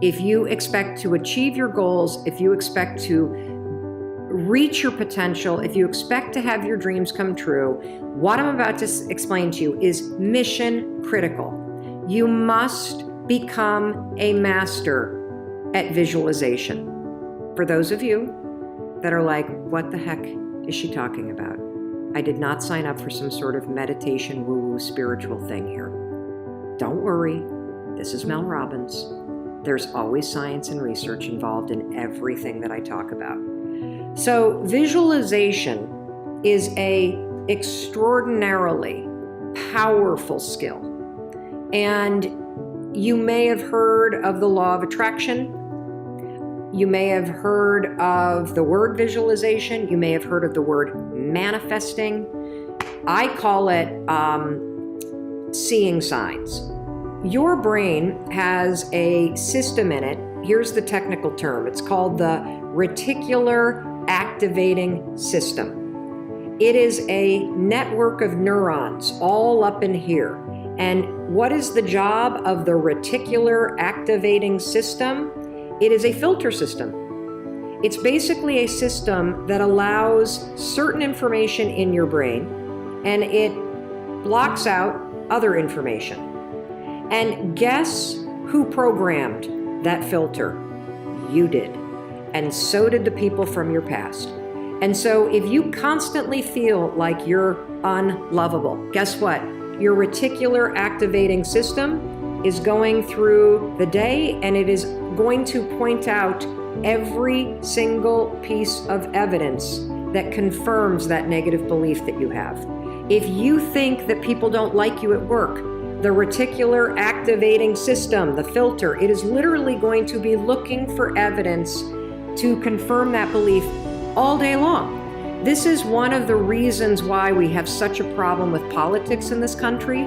If you expect to achieve your goals, if you expect to reach your potential, if you expect to have your dreams come true, what I'm about to explain to you is mission critical. You must become a master at visualization. For those of you that are like, what the heck is she talking about? I did not sign up for some sort of meditation woo-woo spiritual thing here. Don't worry, this is Mel Robbins. There's always science and research involved in everything that I talk about. So visualization is an extraordinarily powerful skill. And you may have heard of the law of attraction. You may have heard of the word visualization. You may have heard of the word manifesting. I call it seeing signs. Your brain has a system in it. Here's the technical term. It's called the reticular activating system. It is a network of neurons all up in here. And what is the job of the reticular activating system? It is a filter system. It's basically a system that allows certain information in your brain and it blocks out other information. And guess who programmed that filter? You did. And so did the people from your past. And so if you constantly feel like you're unlovable, guess what? Your reticular activating system is going through the day and it is going to point out every single piece of evidence that confirms that negative belief that you have. If you think that people don't like you at work, the reticular activating system, the filter, it is literally going to be looking for evidence to confirm that belief all day long. This is one of the reasons why we have such a problem with politics in this country.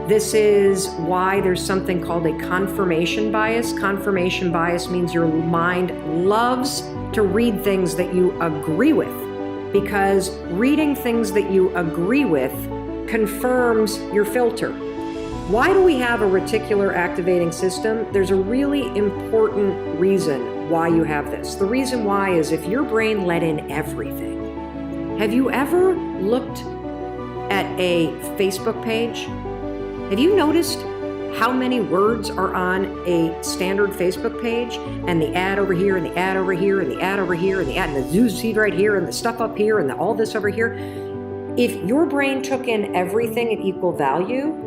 This is why there's something called a confirmation bias. Confirmation bias means your mind loves to read things that you agree with, because reading things that you agree with confirms your filter. Why do we have a reticular activating system? There's a really important reason why you have this. The reason why is if your brain let in everything. Have you ever looked at a Facebook page? Have you noticed how many words are on a standard Facebook page, and the ad over here, and the ad over here, and the ad over here, and the ad, and the news feed right here, and the stuff up here, and all this over here? If your brain took in everything at equal value,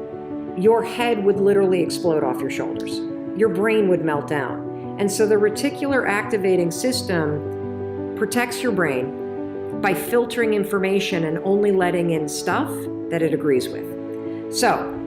your head would literally explode off your shoulders. Your brain would melt down. And so the reticular activating system protects your brain by filtering information and only letting in stuff that it agrees with. So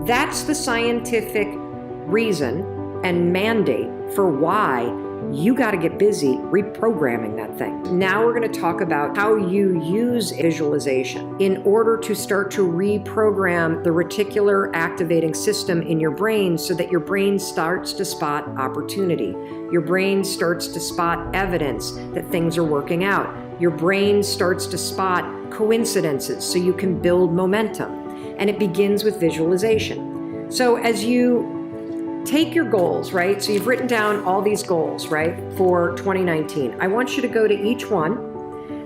that's the scientific reason and mandate for why you got to get busy reprogramming that thing. Now we're going to talk about how you use visualization in order to start to reprogram the reticular activating system in your brain so that your brain starts to spot opportunity. Your brain starts to spot evidence that things are working out. Your brain starts to spot coincidences so you can build momentum. And it begins with visualization. So as you take your goals, right? So you've written down all these goals, right, for 2019. I want you to go to each one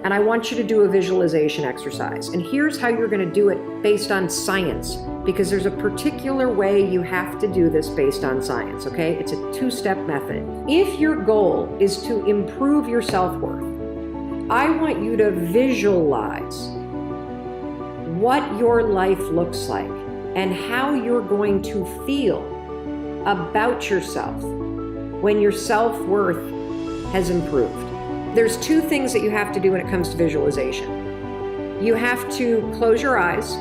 and I want you to do a visualization exercise. And here's how you're going to do it based on science, because there's a particular way you have to do this based on science, okay? It's a two-step method. If your goal is to improve your self-worth, I want you to visualize what your life looks like and how you're going to feel about yourself when your self-worth has improved. There's two things that you have to do when it comes to visualization. You have to close your eyes.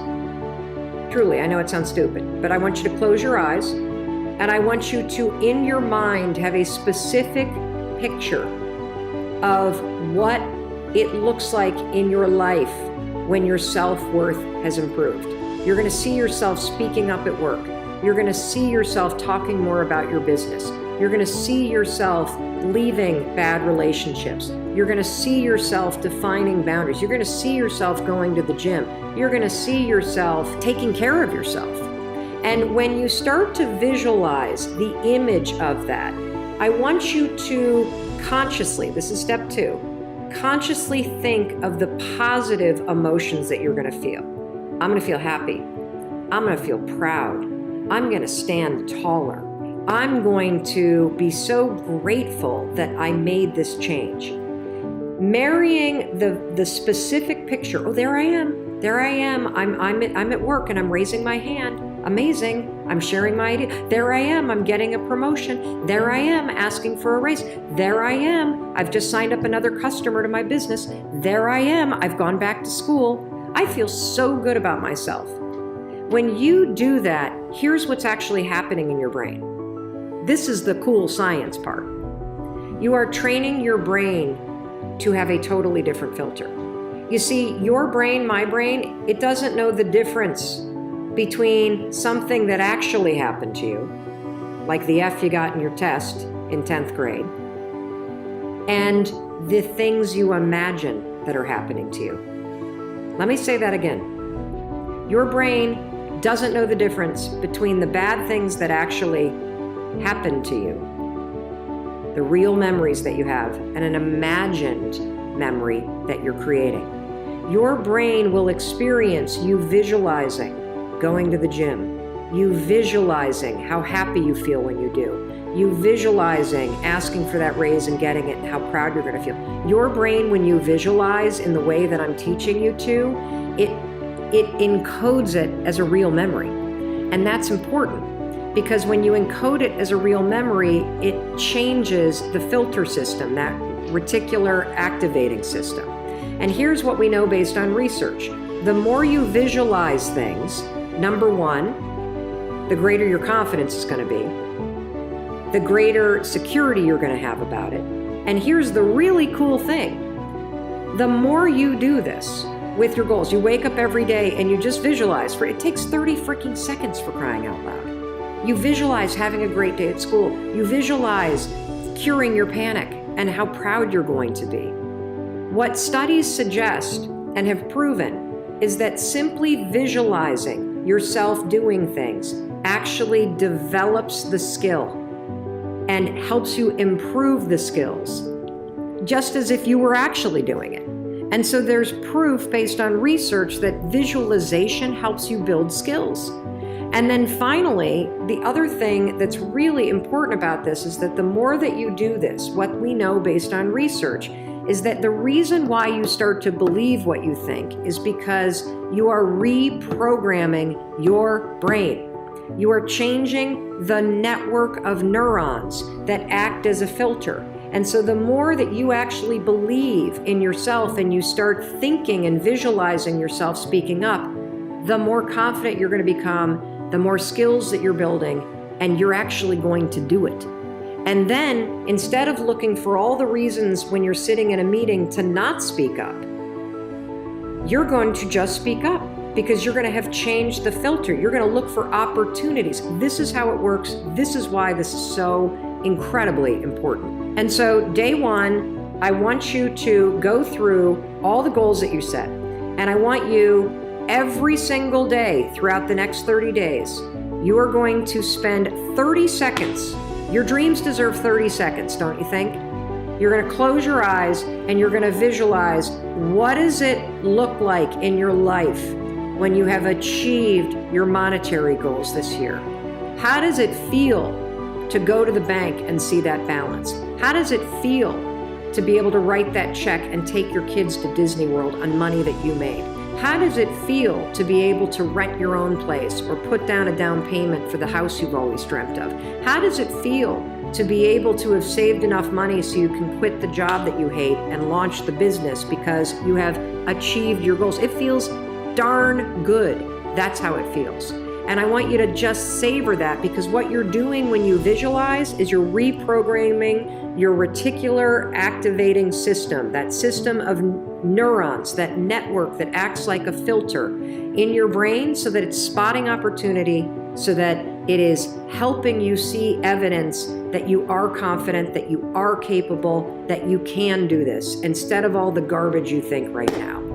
Truly, I know it sounds stupid, but I want you to close your eyes and I want you to, in your mind, have a specific picture of what it looks like in your life when your self-worth has improved. You're going to see yourself speaking up at work. You're going to see yourself talking more about your business. You're going to see yourself leaving bad relationships. You're going to see yourself defining boundaries. You're going to see yourself going to the gym. You're going to see yourself taking care of yourself. And when you start to visualize the image of that, I want you to consciously, this is step 2, consciously think of the positive emotions that you're going to feel. I'm going to feel happy. I'm going to feel proud. I'm going to stand taller. I'm going to be so grateful that I made this change. Marrying the specific picture. Oh, there I am. There I am. I'm at work and I'm raising my hand. Amazing. I'm sharing my idea. There I am. I'm getting a promotion. There I am asking for a raise. There I am. I've just signed up another customer to my business. There I am. I've gone back to school. I feel so good about myself. When you do that, here's what's actually happening in your brain. This is the cool science part. You are training your brain to have a totally different filter. You see, your brain, my brain, it doesn't know the difference between something that actually happened to you, like the F you got in your test in 10th grade, and the things you imagine that are happening to you. Let me say that again. Your brain doesn't know the difference between the bad things that actually happened to you, the real memories that you have, and an imagined memory that you're creating. Your brain will experience you visualizing going to the gym, you visualizing how happy you feel when you do, you visualizing asking for that raise and getting it and how proud you're going to feel. Your brain, when you visualize in the way that I'm teaching you to, it encodes it as a real memory. And that's important because when you encode it as a real memory, it changes the filter system, that reticular activating system. And here's what we know based on research. The more you visualize things, number one, the greater your confidence is going to be, the greater security you're going to have about it. And here's the really cool thing. The more you do this with your goals, you wake up every day and you just visualize. It takes 30 freaking seconds, for crying out loud. You visualize having a great day at school. You visualize curing your panic and how proud you're going to be. What studies suggest and have proven is that simply visualizing yourself doing things actually develops the skill and helps you improve the skills, just as if you were actually doing it. And so there's proof based on research that visualization helps you build skills. And then finally, the other thing that's really important about this is that the more that you do this, what we know based on research is that the reason why you start to believe what you think is because you are reprogramming your brain. You are changing the network of neurons that act as a filter. And so the more that you actually believe in yourself and you start thinking and visualizing yourself speaking up, the more confident you're going to become, the more skills that you're building, and you're actually going to do it. And then, instead of looking for all the reasons when you're sitting in a meeting to not speak up, you're going to just speak up because you're going to have changed the filter. You're going to look for opportunities. This is how it works. This is why this is so incredibly important. And so, day one, I want you to go through all the goals that you set. And I want you every single day throughout the next 30 days, you are going to spend 30 seconds. Your dreams deserve 30 seconds, don't you think? You're going to close your eyes and you're going to visualize what does it look like in your life when you have achieved your monetary goals this year? How does it feel to go to the bank and see that balance? How does it feel to be able to write that check and take your kids to Disney World on money that you made? How does it feel to be able to rent your own place or put down a down payment for the house you've always dreamt of? How does it feel to be able to have saved enough money so you can quit the job that you hate and launch the business because you have achieved your goals? It feels darn good. That's how it feels. And I want you to just savor that because what you're doing when you visualize is you're reprogramming your reticular activating system, that system of neurons, that network that acts like a filter in your brain so that it's spotting opportunity, so that it is helping you see evidence that you are confident, that you are capable, that you can do this instead of all the garbage you think right now.